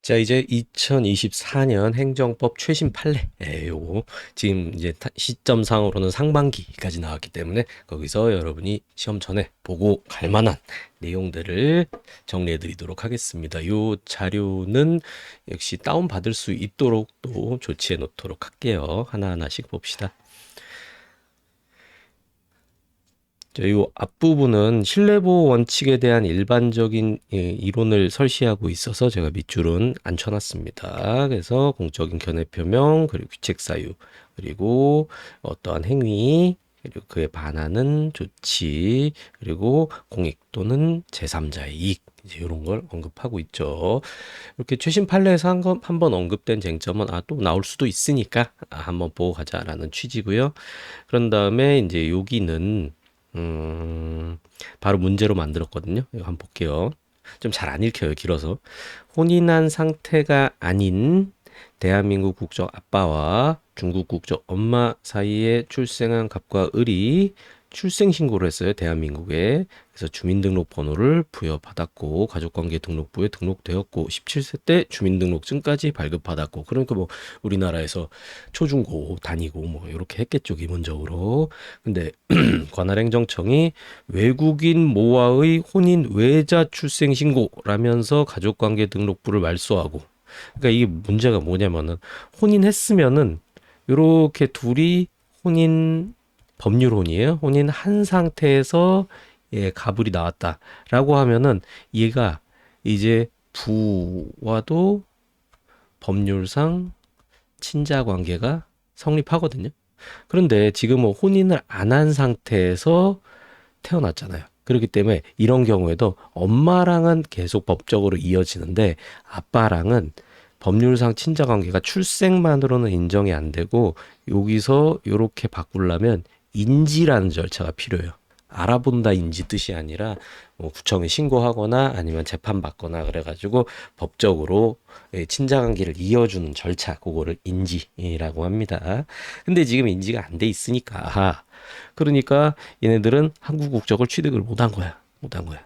자, 이제 2024년 행정법 최신 판례. 요거 지금 이제 시점상으로는 상반기까지 나왔기 때문에 거기서 여러분이 시험 전에 보고 갈 만한 내용들을 정리해 드리도록 하겠습니다. 요 자료는 역시 다운받을 수 있도록 또 조치해 놓도록 할게요. 하나하나씩 봅시다. 이 앞부분은 신뢰보호 원칙에 대한 일반적인 이론을 설시하고 있어서 제가 밑줄은 안 쳐놨습니다. 그래서 공적인 견해 표명, 그리고 규책 사유, 그리고 어떠한 행위, 그리고 그에 반하는 조치, 그리고 공익 또는 제3자의 이익, 이제 이런 걸 언급하고 있죠. 이렇게 최신 판례에서 한번 언급된 쟁점은 또 나올 수도 있으니까 한번 보고 가자라는 취지고요. 그런 다음에 이제 여기는 바로 문제로 만들었거든요. 이거 한번 볼게요. 좀 잘 안 읽혀요. 길어서. 혼인한 상태가 아닌 대한민국 국적 아빠와 중국 국적 엄마 사이에 출생한 갑과 을이 출생신고를 했어요. 대한민국에. 그래서 주민등록번호를 부여받았고 가족관계 등록부에 등록되었고 17세 때 주민등록증까지 발급받았고 그러니까 뭐 우리나라에서 초중고 다니고 뭐 이렇게 했겠죠. 기본적으로. 근데 관할행정청이 외국인 모와의 혼인 외자 출생신고라면서 가족관계 등록부를 말소하고 그러니까 이게 문제가 뭐냐면은 혼인했으면은 요렇게 둘이 혼인 법률혼이에요. 혼인 한 상태에서 가불이 나왔다라고 하면은 얘가 이제 부와도 법률상 친자 관계가 성립하거든요. 그런데 지금은 혼인을 안 한 상태에서 태어났잖아요. 그렇기 때문에 이런 경우에도 엄마랑은 계속 법적으로 이어지는데 아빠랑은 법률상 친자 관계가 출생만으로는 인정이 안 되고 여기서 이렇게 바꾸려면 인지라는 절차가 필요해요. 알아본다 인지 뜻이 아니라 뭐 구청에 신고하거나 아니면 재판받거나 그래가지고 법적으로 친자관계를 이어주는 절차 그거를 인지라고 합니다. 근데 지금 인지가 안 돼 있으니까 그러니까 얘네들은 한국 국적을 취득을 못한 거야. 못한 거야.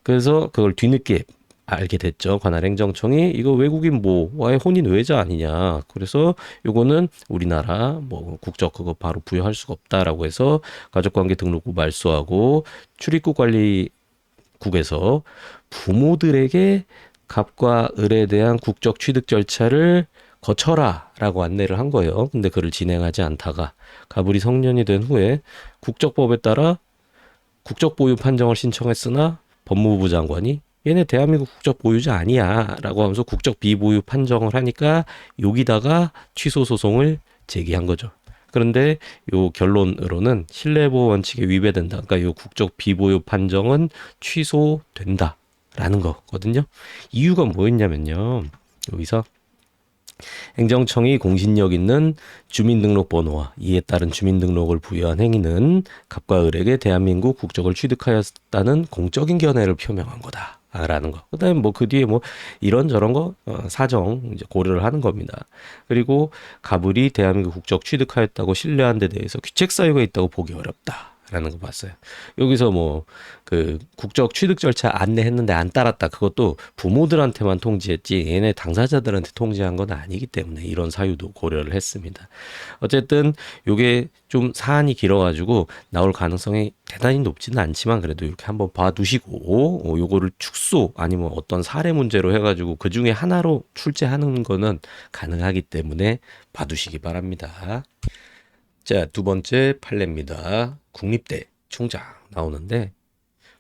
그래서 그걸 뒤늦게 알게 됐죠. 관할행정청이 이거 외국인 뭐와의 혼인 외자 아니냐. 그래서 요거는 우리나라 뭐 국적 그거 바로 부여할 수가 없다라고 해서 가족관계 등록부 말소하고 출입국 관리국에서 부모들에게 갑과 을에 대한 국적 취득 절차를 거쳐라라고 안내를 한 거예요. 근데 그를 진행하지 않다가 갑을이 성년이 된 후에 국적법에 따라 국적 보유 판정을 신청했으나 법무부 장관이 얘네 대한민국 국적 보유자 아니야 라고 하면서 국적 비보유 판정을 하니까 여기다가 취소 소송을 제기한 거죠. 그런데 요 결론으로는 신뢰보호 원칙에 위배된다. 그러니까 요 국적 비보유 판정은 취소된다라는 거거든요. 이유가 뭐였냐면요. 여기서 행정청이 공신력 있는 주민등록번호와 이에 따른 주민등록을 부여한 행위는 갑과 을에게 대한민국 국적을 취득하였다는 공적인 견해를 표명한 거다. 라는 거. 그다음에 뭐 그 뒤에 뭐 이런저런 거 사정 이제 고려를 하는 겁니다. 그리고 갑을이 대한민국 국적 취득하였다고 신뢰한 데 대해서 규책 사유가 있다고 보기 어렵다. 라는 거 봤어요. 여기서 뭐 그 국적 취득 절차 안내했는데 안 따랐다. 그것도 부모들한테만 통지했지 얘네 당사자들한테 통지한 건 아니기 때문에 이런 사유도 고려를 했습니다. 어쨌든 요게 좀 사안이 길어가지고 나올 가능성이 대단히 높지는 않지만 그래도 이렇게 한번 봐두시고 요거를 축소 아니면 어떤 사례 문제로 해가지고 그 중에 하나로 출제하는 거는 가능하기 때문에 봐두시기 바랍니다. 자, 두 번째 판례입니다. 국립대 총장 나오는데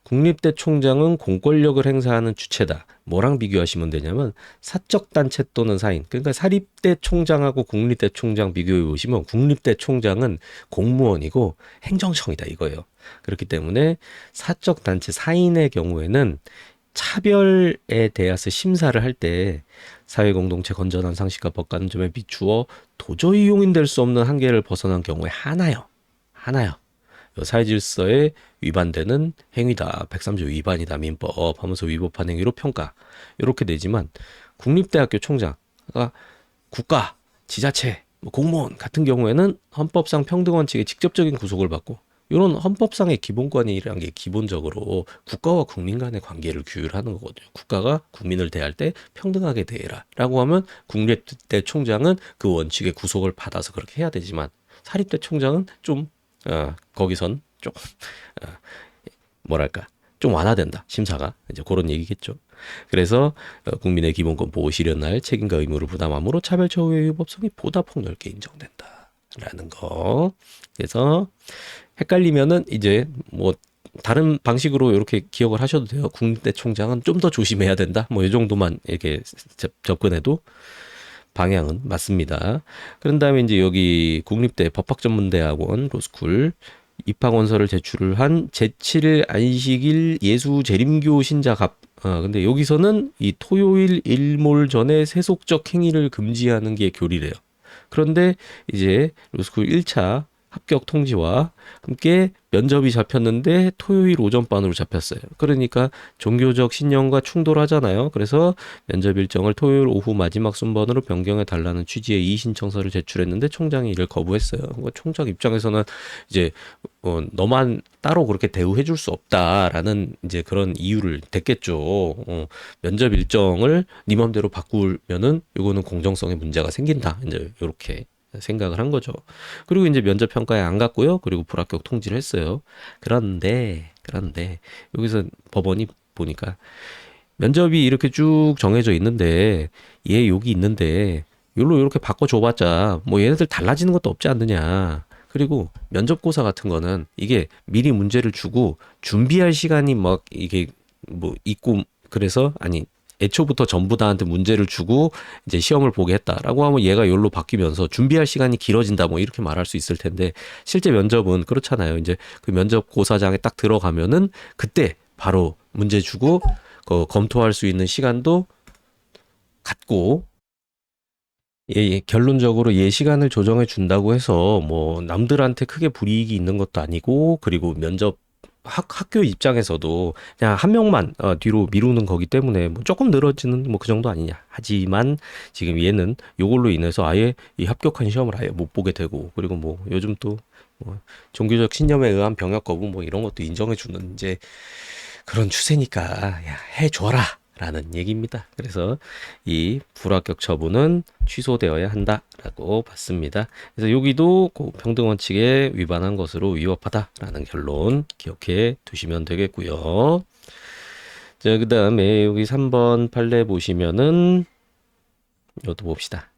국립대 총장은 공권력을 행사하는 주체다. 뭐랑 비교하시면 되냐면 사적 단체 또는 사인. 그러니까 사립대 총장하고 국립대 총장 비교해 보시면 국립대 총장은 공무원이고 행정청이다 이거예요. 그렇기 때문에 사적 단체 사인의 경우에는 차별에 대해서 심사를 할 때 사회공동체 건전한 상식과 법관점에 비추어 도저히 용인될 수 없는 한계를 벗어난 경우에 하나요. 사회질서에 위반되는 행위다. 103조 위반이다. 민법 하면서 위법한 행위로 평가. 이렇게 되지만 국립대학교 총장, 그러니까 국가, 지자체, 공무원 같은 경우에는 헌법상 평등원칙에 직접적인 구속을 받고 이런 헌법상의 기본권이라는 게 기본적으로 국가와 국민 간의 관계를 규율하는 거거든요. 국가가 국민을 대할 때 평등하게 대해라라고 하면 국립대 총장은 그 원칙에 구속을 받아서 그렇게 해야 되지만 사립대 총장은 좀 거기선 좀 어, 뭐랄까 좀 완화된다 심사가 이제 그런 얘기겠죠. 그래서 국민의 기본권 보호 실현할 책임과 의무를 부담함으로 차별처 우회 위법성이 보다 폭넓게 인정된다라는 거. 그래서 헷갈리면은 이제 뭐 다른 방식으로 이렇게 기억을 하셔도 돼요. 국립대 총장은 좀 더 조심해야 된다. 뭐 이 정도만 이렇게 접근해도 방향은 맞습니다. 그런 다음에 이제 여기 국립대 법학전문대학원 로스쿨 입학원서를 제출을 한 제7일 안식일 예수 재림교 신자 갑 근데 여기서는 이 토요일 일몰 전에 세속적 행위를 금지하는 게 교리래요. 그런데 이제 로스쿨 1차 합격 통지와 함께 면접이 잡혔는데 토요일 오전반으로 잡혔어요. 그러니까 종교적 신념과 충돌하잖아요. 그래서 면접 일정을 토요일 오후 마지막 순번으로 변경해 달라는 취지의 이의 신청서를 제출했는데 총장이 이를 거부했어요. 그러니까 총장 입장에서는 이제 너만 따로 그렇게 대우해 줄 수 없다라는 이제 그런 이유를 댔겠죠. 면접 일정을 네 맘대로 바꾸면은 이거는 공정성에 문제가 생긴다. 이제 이렇게 생각을 한 거죠. 그리고 이제 면접 평가에 안 갔고요. 그리고 불합격 통지를 했어요. 그런데 여기서 법원이 보니까 면접이 이렇게 쭉 정해져 있는데 얘 여기 있는데 요로 이렇게 바꿔줘봤자 뭐 얘네들 달라지는 것도 없지 않느냐. 그리고 면접고사 같은 거는 이게 미리 문제를 주고 준비할 시간이 막 이게 뭐 있고 그래서 아니 애초부터 전부 다한테 문제를 주고 이제 시험을 보게 했다라고 하면 얘가 여기로 바뀌면서 준비할 시간이 길어진다 뭐 이렇게 말할 수 있을 텐데 실제 면접은 그렇잖아요. 이제 그 면접고사장에 딱 들어가면은 그때 바로 문제 주고 검토할 수 있는 시간도 갖고 결론적으로 시간을 조정해 준다고 해서 뭐 남들한테 크게 불이익이 있는 것도 아니고 그리고 면접 학교 입장에서도 그냥 한 명만 뒤로 미루는 거기 때문에 뭐 조금 늘어지는 뭐 그 정도 아니냐. 하지만 지금 얘는 요걸로 인해서 아예 이 합격한 시험을 아예 못 보게 되고 그리고 뭐 요즘 또 뭐 종교적 신념에 의한 병역 거부 뭐 이런 것도 인정해 주는 이제 그런 추세니까 야, 해줘라. 라는 얘기입니다. 그래서 이 불합격 처분은 취소되어야 한다라고 봤습니다. 그래서 여기도 그 평등 원칙에 위반한 것으로 위법하다라는 결론 기억해 두시면 되겠고요. 자, 그다음에 여기 3번 판례 보시면은 이것도 봅시다.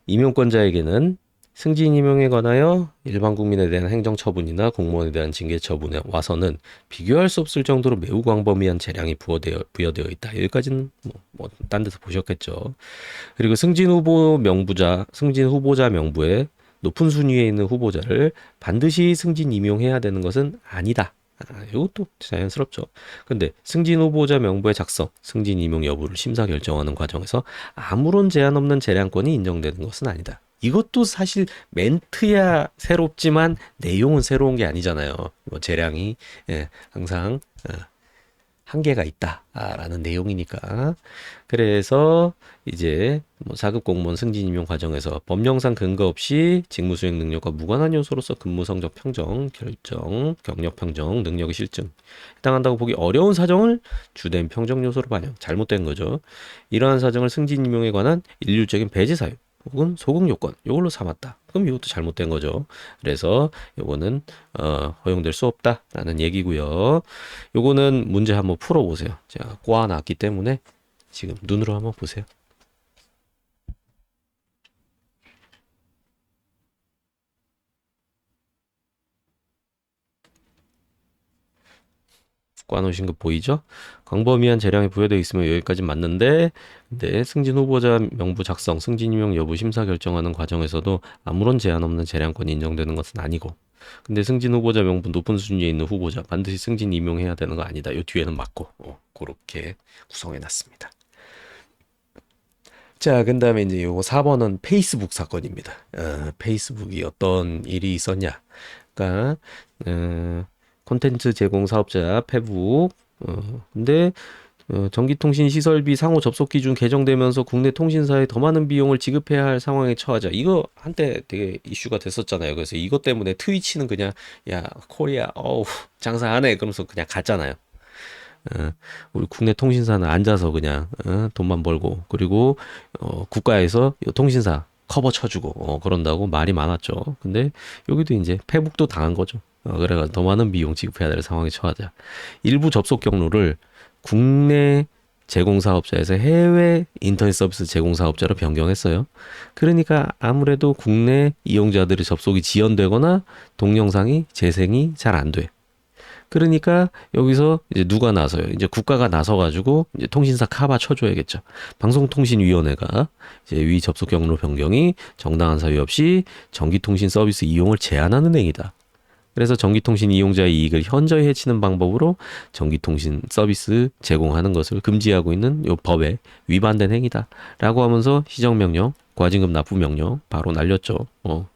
임용권자에게는 승진 임용에 관하여 일반 국민에 대한 행정처분이나 공무원에 대한 징계처분에 와서는 비교할 수 없을 정도로 매우 광범위한 재량이 부여되어 있다. 여기까지는 딴 데서 보셨겠죠. 그리고 승진 후보자 명부에 높은 순위에 있는 후보자를 반드시 승진 임용해야 되는 것은 아니다. 이것도 자연스럽죠. 근데 승진 후보자 명부의 작성, 승진 임용 여부를 심사 결정하는 과정에서 아무런 제한 없는 재량권이 인정되는 것은 아니다. 이것도 사실 멘트야 새롭지만 내용은 새로운 게 아니잖아요. 뭐 재량이 항상 한계가 있다라는 내용이니까. 그래서 이제 뭐 4급 공무원 승진 임용 과정에서 법령상 근거 없이 직무 수행 능력과 무관한 요소로서 근무 성적 평정, 결정, 경력 평정, 능력의 실증 해당한다고 보기 어려운 사정을 주된 평정 요소로 반영. 잘못된 거죠. 이러한 사정을 승진 임용에 관한 일률적인 배제 사유 혹은 소급 요건 요걸로 삼았다. 그럼 이것도 잘못된 거죠. 그래서 요거는 허용될 수 없다라는 얘기고요. 요거는 문제 한번 풀어보세요. 제가 꼬아놨기 때문에 지금 눈으로 한번 보세요. 꽈놓으신 거 보이죠? 광범위한 재량이 부여되어 있으면 여기까지 맞는데 근데 승진 후보자 명부 작성, 승진 임용 여부 심사 결정하는 과정에서도 아무런 제한 없는 재량권이 인정되는 것은 아니고 근데 승진 후보자 명부 높은 순위에 있는 후보자 반드시 승진 임용해야 되는 거 아니다. 요 뒤에는 맞고 그렇게 구성해 놨습니다. 자, 그 다음에 이제 요거 4번은 페이스북 사건입니다. 페이스북이 어떤 일이 있었냐. 그러니까 콘텐츠 제공 사업자 페북 근데 전기통신 시설비 상호 접속 기준 개정되면서 국내 통신사에 더 많은 비용을 지급해야 할 상황에 처하자. 이거 한때 되게 이슈가 됐었잖아요. 그래서 이것 때문에 트위치는 그냥 야 코리아 어우 장사하네 그러면서 그냥 갔잖아요. 우리 국내 통신사는 앉아서 그냥 돈만 벌고 그리고 국가에서 요 통신사 커버 쳐주고 그런다고 말이 많았죠. 근데 여기도 이제 페북도 당한 거죠. 그래가 더 많은 비용 지급해야 될 상황에 처하자. 일부 접속 경로를 국내 제공사업자에서 해외 인터넷 서비스 제공사업자로 변경했어요. 그러니까 아무래도 국내 이용자들의 접속이 지연되거나 동영상이 재생이 잘 안 돼. 그러니까 여기서 이제 누가 나서요? 이제 국가가 나서가지고 이제 통신사 카바 쳐줘야겠죠. 방송통신위원회가 이제 위 접속 경로 변경이 정당한 사유 없이 전기통신 서비스 이용을 제한하는 행위다. 그래서 전기통신 이용자의 이익을 현저히 해치는 방법으로 전기통신 서비스 제공하는 것을 금지하고 있는 이 법에 위반된 행위다라고 하면서 시정명령, 과징금 납부 명령 바로 날렸죠.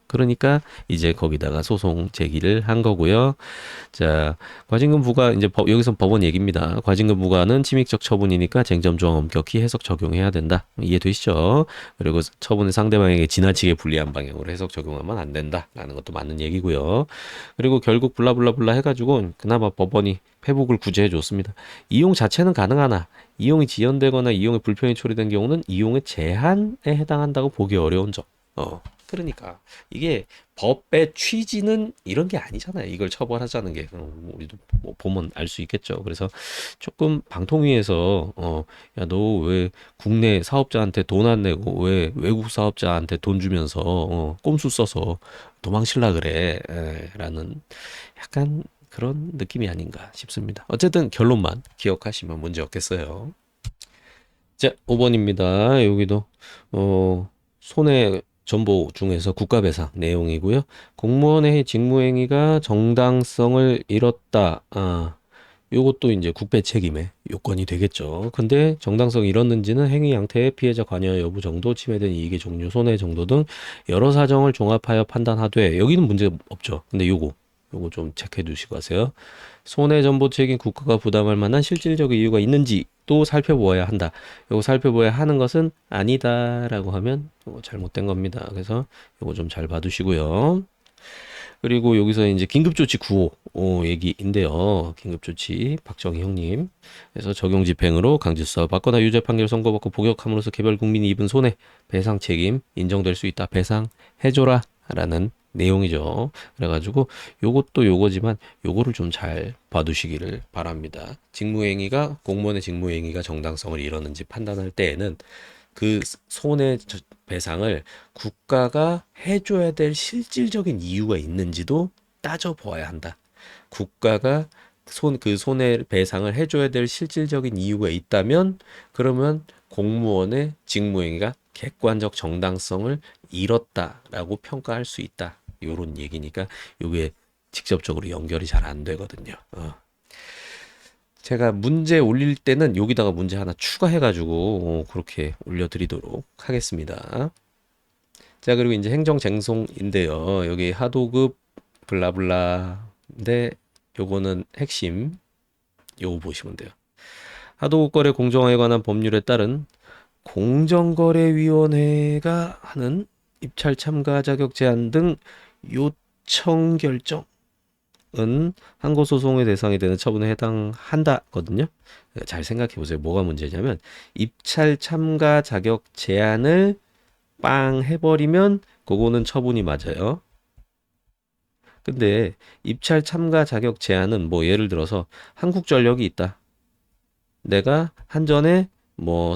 그러니까 이제 거기다가 소송 제기를 한 거고요. 자, 과징금 부과 이제 여기서 법원 얘기입니다. 과징금 부과는 침익적 처분이니까 쟁점 조항 엄격히 해석 적용해야 된다. 이해되시죠? 그리고 처분을 상대방에게 지나치게 불리한 방향으로 해석 적용하면 안 된다라는 것도 맞는 얘기고요. 그리고 결국 블라블라블라 해가지고 그나마 법원이 회복을 구제해 줬습니다. 이용 자체는 가능하나 이용이 지연되거나 이용에 불편이 초래된 경우는 이용의 제한에 해당한다고 보기 어려운 점. 그러니까 이게 법의 취지는 이런 게 아니잖아요. 이걸 처벌하자는 게 우리도 뭐 보면 알 수 있겠죠. 그래서 조금 방통위에서 야 너 왜 국내 사업자한테 돈 안 내고 왜 외국 사업자한테 돈 주면서 꼼수 써서 도망칠라 그래 라는 약간 그런 느낌이 아닌가 싶습니다. 어쨌든 결론만 기억하시면 문제 없겠어요. 자, 5번입니다. 여기도 손해 전보 중에서 국가배상 내용이고요. 공무원의 직무행위가 정당성을 잃었다. 요것도 이제 국배 책임의 요건이 되겠죠. 근데 정당성이 잃었는지는 행위 양태의 피해자 관여 여부 정도, 침해된 이익의 종류, 손해 정도 등 여러 사정을 종합하여 판단하되 여기는 문제 없죠. 근데 요거 좀 체크해 두시고 가세요. 손해 전보 책임 국가가 부담할 만한 실질적 이유가 있는지 또 살펴보아야 한다. 요거 살펴보아야 하는 것은 아니다라고 하면 잘못된 겁니다. 그래서 요거 좀 잘 봐두시고요. 그리고 여기서 이제 긴급조치 9호 얘기인데요. 긴급조치 박정희 형님. 그래서 적용 집행으로 강제수사 받거나 유죄 판결 선고받고 복역함으로써 개별 국민이 입은 손해 배상 책임 인정될 수 있다. 배상해줘라 라는 내용이죠. 그래가지고 요것도 요거지만 요거를 좀 잘 봐두시기를 바랍니다. 직무행위가 공무원의 직무행위가 정당성을 잃었는지 판단할 때에는 그 손해배상을 국가가 해줘야 될 실질적인 이유가 있는지도 따져보아야 한다. 국가가 그 손해배상을 해줘야 될 실질적인 이유가 있다면 그러면 공무원의 직무행위가 객관적 정당성을 잃었다라고 평가할 수 있다. 요런 얘기니까 요게 직접적으로 연결이 잘 안 되거든요. 제가 문제 올릴 때는 여기다가 문제 하나 추가해가지고 그렇게 올려드리도록 하겠습니다. 자, 그리고 이제 행정쟁송인데요. 여기 하도급 블라블라인데 요거는 핵심 요거 보시면 돼요. 하도급 거래 공정화에 관한 법률에 따른 공정거래위원회가 하는 입찰 참가 자격 제한 등 요청 결정은 항고소송의 대상이 되는 처분에 해당한다거든요. 잘 생각해 보세요. 뭐가 문제냐면 입찰 참가 자격 제한을 빵 해버리면 그거는 처분이 맞아요. 근데 입찰 참가 자격 제한은 뭐 예를 들어서 한국전력이 있다. 내가 한전에 뭐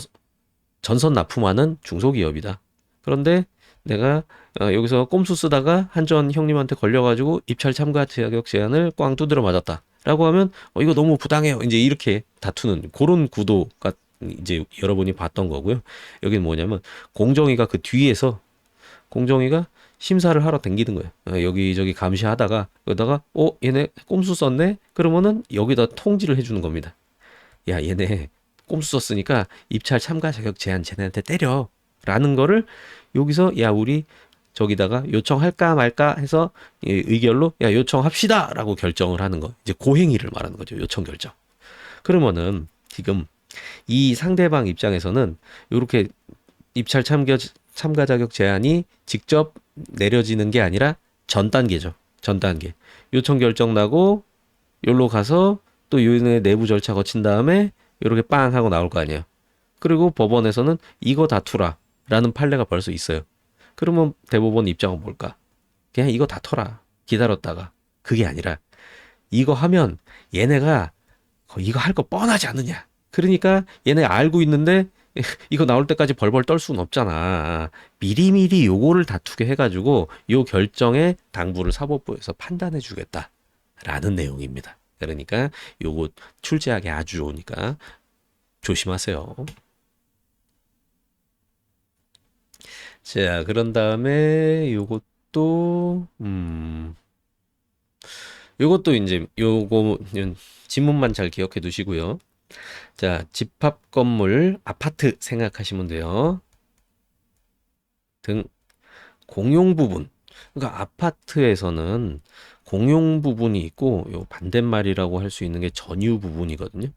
전선 납품하는 중소기업이다. 그런데 내가 여기서 꼼수 쓰다가 한전 형님한테 걸려가지고 입찰 참가 자격 제한을 꽝 두드려 맞았다. 라고 하면 이거 너무 부당해요. 이제 이렇게 다투는 그런 구도가 이제 여러분이 봤던 거고요. 여기는 뭐냐면 공정위가 그 뒤에서 공정위가 심사를 하러 댕기는 거예요. 여기저기 감시하다가 그러다가 얘네 꼼수 썼네? 그러면은 여기다 통지를 해주는 겁니다. 야, 얘네 꼼수 썼으니까 입찰 참가 자격 제한 쟤네한테 때려 라는 거를 여기서 야 우리 저기다가 요청할까 말까 해서 의결로 야 요청합시다 라고 결정을 하는 거. 이제 고행위를 말하는 거죠. 요청 결정. 그러면은 지금 이 상대방 입장에서는 이렇게 입찰 참가 자격 제한이 직접 내려지는 게 아니라 전 단계죠. 전 단계. 요청 결정 나고 여기로 가서 또 요인의 내부 절차 거친 다음에 이렇게 빵 하고 나올 거 아니에요. 그리고 법원에서는 이거 다투라 라는 판례가 벌써 있어요. 그러면 대법원 입장은 뭘까? 그냥 이거 다퉈라. 기다렸다가. 그게 아니라 이거 하면 얘네가 이거 할 거 뻔하지 않느냐. 그러니까 얘네 알고 있는데 이거 나올 때까지 벌벌 떨 수는 없잖아. 미리미리 요거를 다투게 해가지고 요 결정에 당부를 사법부에서 판단해 주겠다라는 내용입니다. 그러니까 요거 출제하기 아주 좋으니까 조심하세요. 자, 그런 다음에 요것도 이제 요거 지문만 잘 기억해 두시고요. 자, 집합 건물, 아파트 생각하시면 돼요. 등 공용 부분. 그러니까 아파트에서는 공용 부분이 있고 요 반대말이라고 할 수 있는 게 전유 부분이거든요.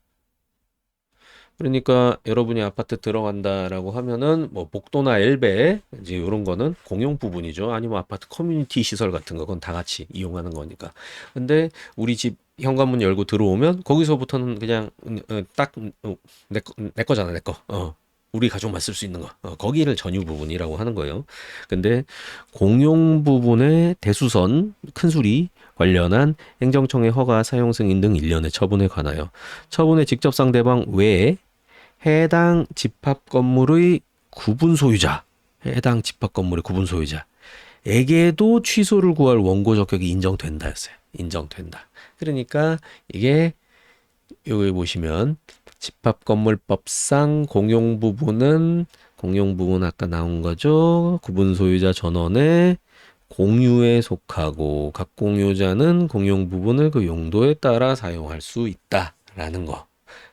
그러니까 여러분이 아파트 들어간다라고 하면은 뭐 복도나 엘베 이제 이런 거는 공용 부분이죠. 아니면 아파트 커뮤니티 시설 같은 거 그건 다 같이 이용하는 거니까. 근데 우리 집 현관문 열고 들어오면 거기서부터는 그냥 내 거잖아, 내 거. 우리 가족만 쓸 수 있는 거. 거기를 전유 부분이라고 하는 거예요. 근데 공용 부분의 대수선, 큰 수리 관련한 행정청의 허가, 사용 승인 등 일련의 처분에 관하여 처분의 직접 상대방 외에 해당 집합 건물의 구분 소유자, 해당 집합 건물의 구분 소유자에게도 취소를 구할 원고 적격이 인정된다였어요. 인정된다. 그러니까 이게 여기 보시면 집합건물법상 공용 부분 아까 나온 거죠. 구분 소유자 전원의 공유에 속하고 각 공유자는 공용 부분을 그 용도에 따라 사용할 수 있다라는 거.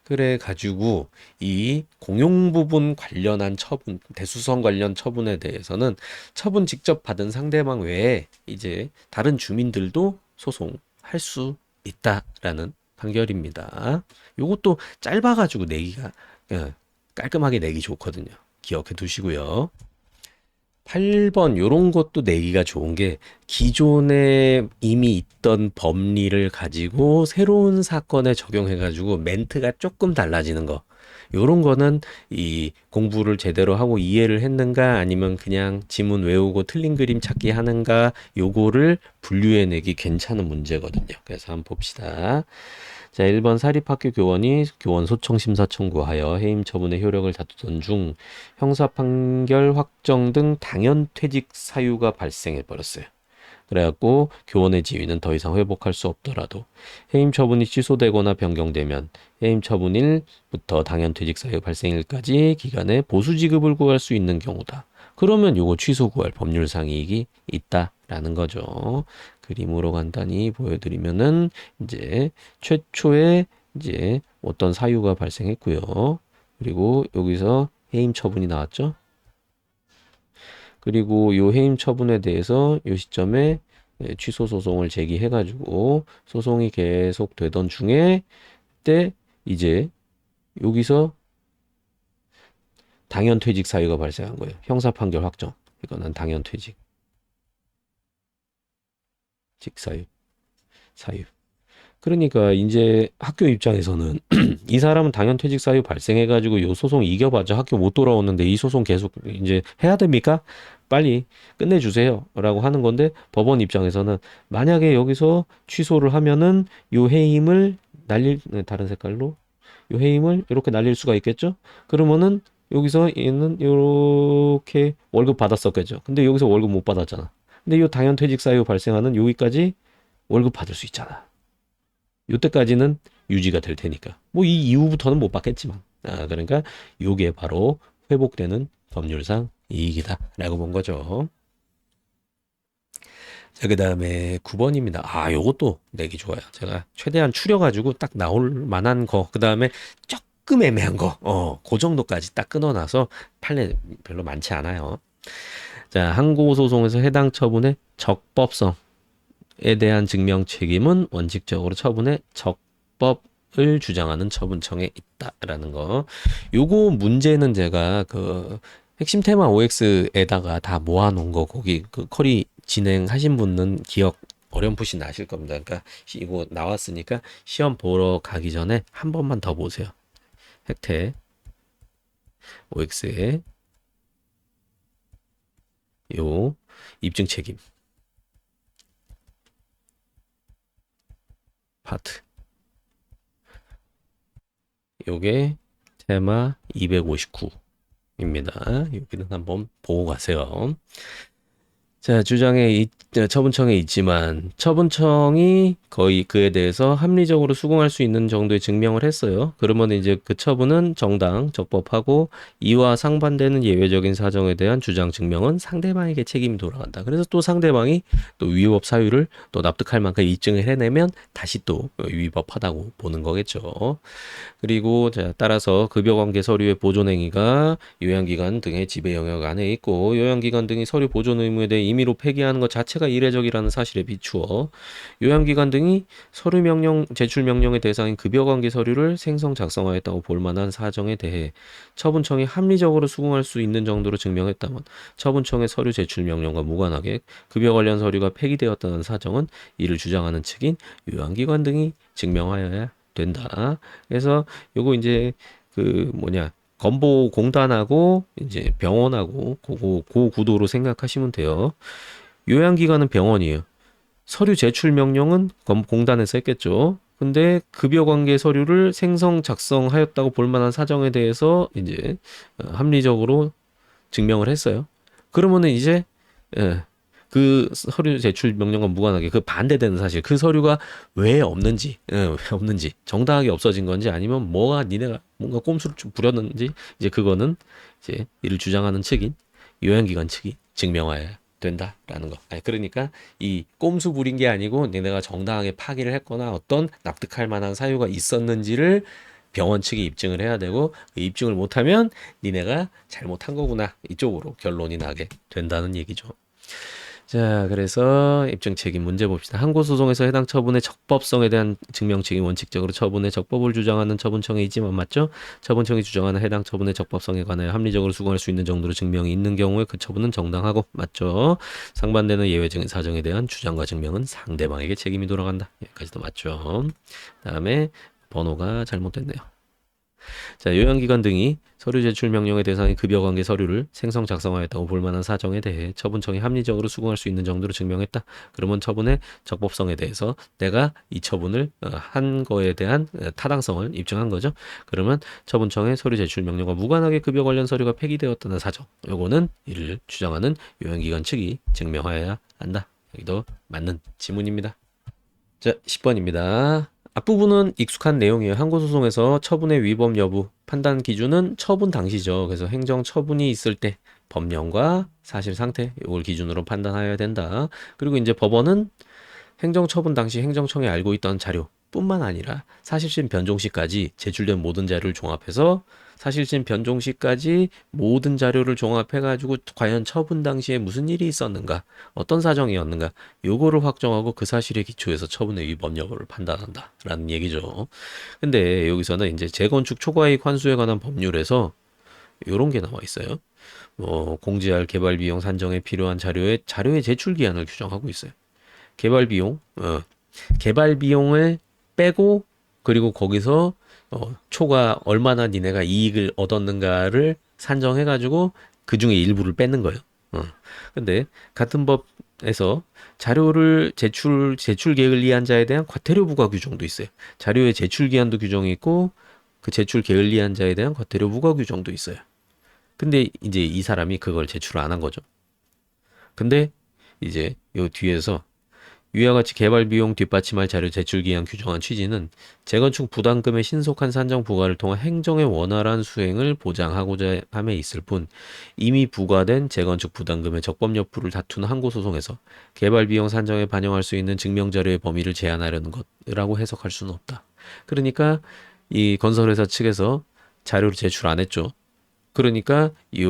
그래 가지고 이 공용 부분 관련한 처분, 대수선 관련 처분에 대해서는 처분 직접 받은 상대방 외에 이제 다른 주민들도 소송할 수 있다라는 판결입니다. 요것도 짧아가지고 내기가 깔끔하게 내기 좋거든요. 기억해 두시고요. 8번 요런 것도 내기가 좋은 게 기존에 이미 있던 법리를 가지고 새로운 사건에 적용해 가지고 멘트가 조금 달라지는 거. 요런 거는 이 공부를 제대로 하고 이해를 했는가 아니면 그냥 지문 외우고 틀린 그림 찾기 하는가 요거를 분류해 내기 괜찮은 문제거든요. 그래서 한번 봅시다. 자, 1번 사립학교 교원이 교원 소청 심사 청구하여 해임 처분의 효력을 다투던 중 형사 판결 확정 등 당연 퇴직 사유가 발생해 버렸어요. 그래갖고 교원의 지위는 더 이상 회복할 수 없더라도 해임 처분이 취소되거나 변경되면 해임 처분일부터 당연 퇴직 사유 발생일까지 기간에 보수 지급을 구할 수 있는 경우다. 그러면 요거 취소 구할 법률상 이익이 있다라는 거죠. 그림으로 간단히 보여드리면은 이제 최초에 이제 어떤 사유가 발생했고요. 그리고 여기서 해임 처분이 나왔죠. 그리고 요 해임 처분에 대해서 요 시점에 취소 소송을 제기해가지고 소송이 계속 되던 중에 때 이제 여기서 당연 퇴직 사유가 발생한 거예요. 형사 판결 확정. 이거는 당연 퇴직. 직사유. 사유. 그러니까 이제 학교 입장에서는 이 사람은 당연 퇴직 사유 발생해가지고 요 소송 이겨봤자 학교 못 돌아오는데 이 소송 계속 이제 해야 됩니까? 빨리 끝내주세요. 라고 하는 건데 법원 입장에서는 만약에 여기서 취소를 하면은 요 해임을 다른 색깔로 요 해임을 이렇게 날릴 수가 있겠죠? 그러면은 여기서 얘는 이렇게 월급 받았었겠죠. 근데 여기서 월급 못 받았잖아. 근데 요 당연 퇴직 사유 발생하는 여기까지 월급 받을 수 있잖아. 요때까지는 유지가 될 테니까. 뭐 이 이후부터는 못 받겠지만. 그러니까 요게 바로 회복되는 법률상 이익이다라고 본 거죠. 자, 그다음에 9번입니다. 요것도 내기 좋아요. 제가 최대한 추려가지고 딱 나올 만한 거. 그다음에 조금 애매한 거. 그 정도까지 딱 끊어놔서 판례 별로 많지 않아요. 자, 항고소송에서 해당 처분의 적법성에 대한 증명 책임은 원칙적으로 처분의 적법 을 주장하는 처분청에 있다라는 거. 요거 문제는 제가 그 핵심 테마 OX에다가 다 모아놓은 거 거기 그 커리 진행하신 분은 기억 어렴풋이 나실 겁니다. 그러니까 이거 나왔으니까 시험 보러 가기 전에 한 번만 더 보세요. 핵태 OX의 요 입증 책임 파트. 요게 테마 259입니다. 여기는 한번 보고 가세요. 자, 처분청에 있지만 처분청이 거의 그에 대해서 합리적으로 수긍할 수 있는 정도의 증명을 했어요. 그러면 이제 그 처분은 정당, 적법하고 이와 상반되는 예외적인 사정에 대한 주장 증명은 상대방에게 책임이 돌아간다. 그래서 또 상대방이 또 위법 사유를 또 납득할 만큼 입증을 해내면 다시 또 위법하다고 보는 거겠죠. 그리고 자, 따라서 급여관계 서류의 보존 행위가 요양기관 등의 지배 영역 안에 있고 요양기관 등이 서류 보존 의무에 대해 임의로 폐기하는 것 자체가 이례적이라는 사실에 비추어 요양기관 등이 서류 명령 제출 명령의 대상인 급여관계 서류를 생성 작성하였다고 볼 만한 사정에 대해 처분청이 합리적으로 수긍할 수 있는 정도로 증명했다면 처분청의 서류 제출 명령과 무관하게 급여 관련 서류가 폐기되었다는 사정은 이를 주장하는 측인 요양기관 등이 증명하여야 된다. 그래서 요거 이제 그 뭐냐 건보공단하고 이제 병원하고 그 구도로 생각하시면 돼요. 요양기관은 병원이에요. 서류 제출 명령은 공단에서 했겠죠. 근데 급여관계 서류를 생성 작성하였다고 볼 만한 사정에 대해서 이제 합리적으로 증명을 했어요. 그러면은 이제 예, 그 서류 제출 명령과 무관하게 그 반대되는 사실 그 서류가 왜 없는지 왜 없는지 정당하게 없어진 건지 아니면 뭐가 니네가 뭔가 꼼수를 좀 부렸는지 이제 그거는 이제 이를 주장하는 측인 요양기관 측이 증명해야 된다라는 거. 아니 그러니까 이 꼼수 부린 게 아니고 니네가 정당하게 파기를 했거나 어떤 납득할 만한 사유가 있었는지를 병원 측이 입증을 해야 되고 그 입증을 못하면 니네가 잘못한 거구나 이쪽으로 결론이 나게 된다는 얘기죠. 자, 그래서 입증 책임 문제 봅시다. 항고소송에서 해당 처분의 적법성에 대한 증명 책임 원칙적으로 처분의 적법을 주장하는 처분청에 있지만 맞죠? 처분청이 주장하는 해당 처분의 적법성에 관하여 합리적으로 수긍할 수 있는 정도로 증명이 있는 경우에 그 처분은 정당하고 맞죠? 상반되는 예외적인 사정에 대한 주장과 증명은 상대방에게 책임이 돌아간다. 여기까지도 맞죠? 다음에 번호가 잘못됐네요. 자, 요양기관 등이 서류 제출 명령의 대상인 급여관계 서류를 생성 작성하였다고 볼 만한 사정에 대해 처분청이 합리적으로 수긍할 수 있는 정도로 증명했다. 그러면 처분의 적법성에 대해서 내가 이 처분을 한 거에 대한 타당성을 입증한 거죠. 그러면 처분청의 서류 제출 명령과 무관하게 급여 관련 서류가 폐기되었다는 사정. 요거는 이를 주장하는 요양기관 측이 증명하여야 한다. 여기도 맞는 지문입니다. 자, 10번입니다. 앞부분은 익숙한 내용이에요. 항고소송에서 처분의 위법 여부 판단 기준은 처분 당시죠. 그래서 행정 처분이 있을 때 법령과 사실 상태 이걸 기준으로 판단해야 된다. 그리고 이제 법원은 행정 처분 당시 행정청이 알고 있던 자료뿐만 아니라 사실심 변종 시까지 제출된 모든 자료를 종합해서 사실심 변종 시까지 모든 자료를 종합해가지고 과연 처분 당시에 무슨 일이 있었는가, 어떤 사정이었는가, 요거를 확정하고 그 사실에 기초해서 처분의 위법 여부를 판단한다라는 얘기죠. 근데 여기서는 이제 재건축 초과이익 환수에 관한 법률에서 요런 게 나와 있어요. 뭐 공제할 개발 비용 산정에 필요한 자료의 제출 기한을 규정하고 있어요. 개발 비용을 빼고 그리고 거기서 초과 얼마나 니네가 이익을 얻었는가를 산정해가지고 그 중에 일부를 뺏는 거예요. 근데 같은 법에서 자료를 제출 계획을 이한 자에 대한 과태료 부과 규정도 있어요. 자료의 제출 기한도 규정이 있고 그 제출 계획을 이한 자에 대한 과태료 부과 규정도 있어요. 근데 이제 이 사람이 그걸 제출을 안 한 거죠. 근데 이제 요 뒤에서 위와 같이 개발 비용 뒷받침할 자료 제출 기한 규정한 취지는 재건축 부담금의 신속한 산정 부과를 통한 행정의 원활한 수행을 보장하고자 함에 있을 뿐 이미 부과된 재건축 부담금의 적법 여부를 다투는 항고소송에서 개발 비용 산정에 반영할 수 있는 증명 자료의 범위를 제한하려는 것이라고 해석할 수는 없다. 그러니까 이 건설회사 측에서 자료를 제출 안 했죠. 그러니까 이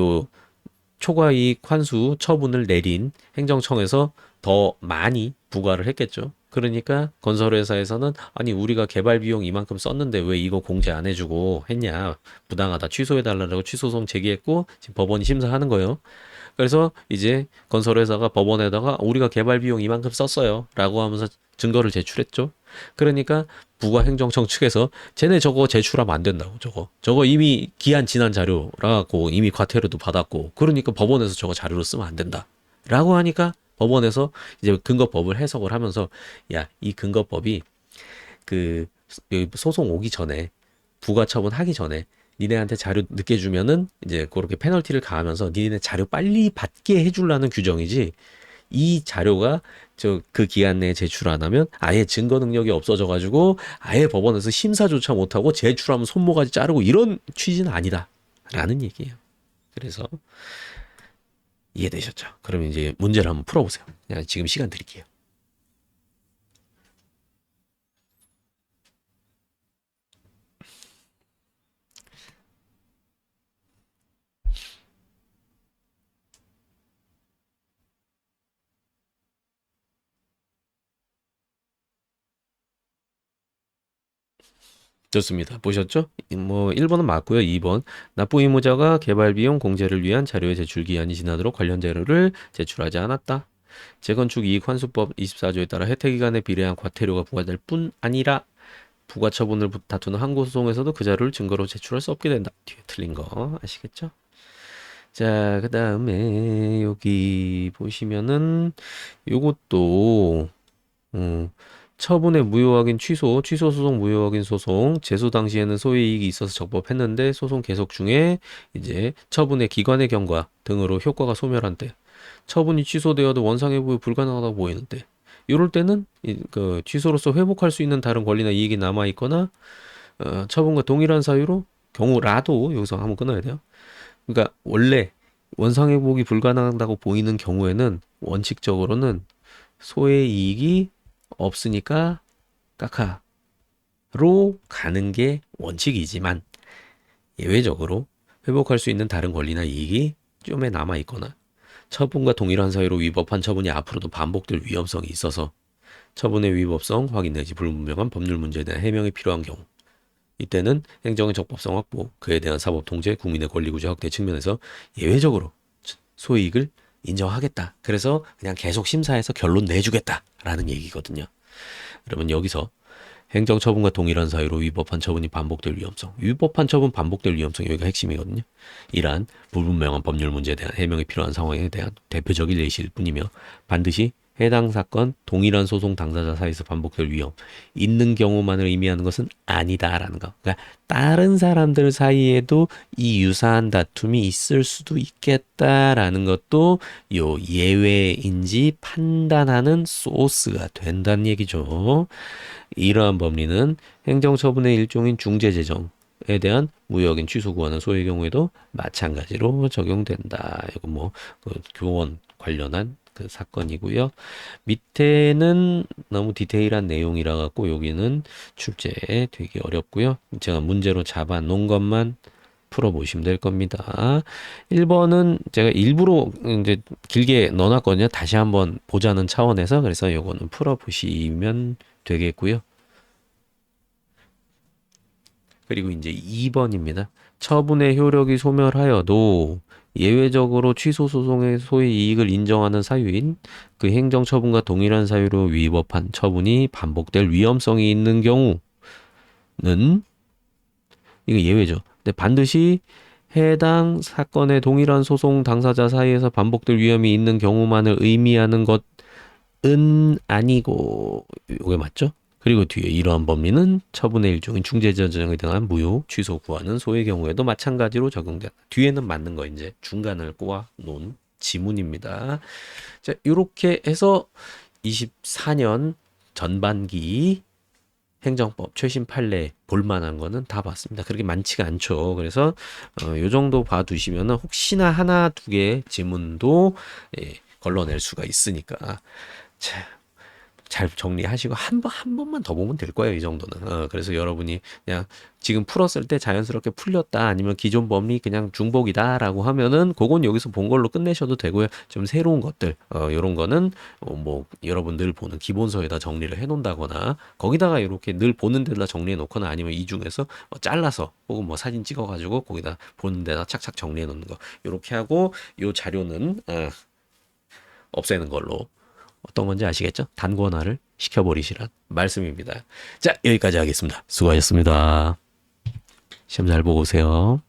초과이익 환수 처분을 내린 행정청에서 더 많이 부과를 했겠죠. 그러니까 건설회사에서는 아니 우리가 개발 비용 이만큼 썼는데 왜 이거 공제 안 해주고 했냐, 부당하다, 취소해달라고 취소소송 제기했고 지금 법원이 심사하는 거예요. 그래서 이제 건설회사가 법원에다가 우리가 개발 비용 이만큼 썼어요 라고 하면서 증거를 제출했죠. 그러니까 부가행정청 측에서 쟤네 저거 제출하면 안 된다고, 저거 이미 기한 지난 자료라고 이미 과태료도 받았고, 그러니까 법원에서 저거 자료로 쓰면 안 된다 라고 하니까 법원에서 이제 근거법을 해석을 하면서 야, 이 근거법이 그 소송 오기 전에, 부가처분 하기 전에 니네한테 자료 늦게 주면은 이제 그렇게 페널티를 가하면서 니네 자료 빨리 받게 해주려는 규정이지, 이 자료가 저 그 기한 내에 제출 안 하면 아예 증거 능력이 없어져 가지고 아예 법원에서 심사조차 못하고 제출하면 손모가지 자르고 이런 취지는 아니다라는 얘기예요. 그래서 이해되셨죠? 그러면 이제 문제를 한번 풀어보세요. 그냥 지금 시간 드릴게요. 좋습니다. 보셨죠? 뭐 1번은 맞고요. 2번 납부 의무자가 개발 비용 공제를 위한 자료의 제출 기한이 지나도록 관련 자료를 제출하지 않았다. 재건축 이익 환수법 24조에 따라 혜택 기간에 비례한 과태료가 부과될 뿐 아니라 부가 처분을 다투는 항고 소송에서도 그 자료를 증거로 제출할 수 없게 된다. 뒤에 틀린 거 아시겠죠? 자, 그다음에 여기 보시면은 요것도 처분의 무효 확인 취소, 취소 소송 무효 확인 소송, 제소 당시에는 소의 이익이 있어서 적법했는데 소송 계속 중에 이제 처분의 기관의 경과 등으로 효과가 소멸한 때, 처분이 취소되어도 원상회복이 불가능하다고 보이는데, 이럴 때는 그 취소로서 회복할 수 있는 다른 권리나 이익이 남아 있거나 처분과 동일한 사유로 경우라도 여기서 한번 끊어야 돼요. 그러니까 원래 원상회복이 불가능하다고 보이는 경우에는 원칙적으로는 소의 이익이 없으니까 까카로 가는 게 원칙이지만, 예외적으로 회복할 수 있는 다른 권리나 이익이 좀에 남아 있거나 처분과 동일한 사유로 위법한 처분이 앞으로도 반복될 위험성이 있어서 처분의 위법성 확인 내지 불분명한 법률 문제에 대한 해명이 필요한 경우, 이때는 행정의 적법성 확보, 그에 대한 사법 통제, 국민의 권리 구제 확대 측면에서 예외적으로 소이익을 인정하겠다. 그래서 그냥 계속 심사해서 결론 내주겠다라는 얘기거든요. 그러면 여기서 행정처분과 동일한 사유로 위법한 처분이 반복될 위험성, 위법한 처분 반복될 위험성이 여기가 핵심이거든요. 이러한 불분명한 법률 문제에 대한 해명이 필요한 상황에 대한 대표적인 예시일 뿐이며, 반드시 해당 사건 동일한 소송 당사자 사이에서 반복될 위험 있는 경우만을 의미하는 것은 아니다라는 거. 그러니까 다른 사람들 사이에도 이 유사한 다툼이 있을 수도 있겠다라는 것도 요 예외인지 판단하는 소스가 된다는 얘기죠. 이러한 법리는 행정처분의 일종인 중재재정에 대한 무효확인 취소 구하는 소의 경우에도 마찬가지로 적용된다. 이거 그 교원 관련한 그 사건이고요. 밑에는 너무 디테일한 내용이라 갖고 여기는 출제 되게 어렵고요. 제가 문제로 잡아 놓은 것만 풀어보시면 될 겁니다. 1번은 제가 일부러 이제 길게 넣어놨거든요. 다시 한번 보자는 차원에서. 그래서 요거는 풀어보시면 되겠고요. 그리고 이제 2번입니다. 처분의 효력이 소멸하여도 예외적으로 취소 소송의 소의 이익을 인정하는 사유인 그 행정처분과 동일한 사유로 위법한 처분이 반복될 위험성이 있는 경우는, 이거 예외죠. 근데 반드시 해당 사건의 동일한 소송 당사자 사이에서 반복될 위험이 있는 경우만을 의미하는 것은 아니고, 이게 맞죠? 그리고 뒤에 이러한 법리는 처분의 일종인 중재재정에 대한 무효 취소 구하는 소의 경우에도 마찬가지로 적용된다. 뒤에는 맞는 거 이제 중간을 꼬아 놓은 지문입니다. 자, 이렇게 해서 24년 전반기 행정법 최신 판례 볼만한 거는 다 봤습니다. 그렇게 많지가 않죠. 그래서 요 정도 봐두시면은 혹시나 하나 두 개 지문도 걸러낼 수가 있으니까. 자, 잘 정리하시고 한 번만 더 보면 될 거예요. 이 정도는. 그래서 여러분이 그냥 지금 풀었을 때 자연스럽게 풀렸다 아니면 기존 범위 그냥 중복이다라고 하면은 그건 여기서 본 걸로 끝내셔도 되고요. 좀 새로운 것들 요런 거는 뭐 여러분 늘 보는 기본서에다 정리를 해 놓는다거나 거기다가 이렇게 늘 보는 데다 정리해 놓거나 아니면 이 중에서 잘라서 혹은 뭐 사진 찍어 가지고 거기다 보는 데다 착착 정리해 놓는 거. 요렇게 하고 요 자료는 없애는 걸로. 어떤 건지 아시겠죠? 단권화를 시켜버리시란 말씀입니다. 자, 여기까지 하겠습니다. 수고하셨습니다. 시험 잘 보고 오세요.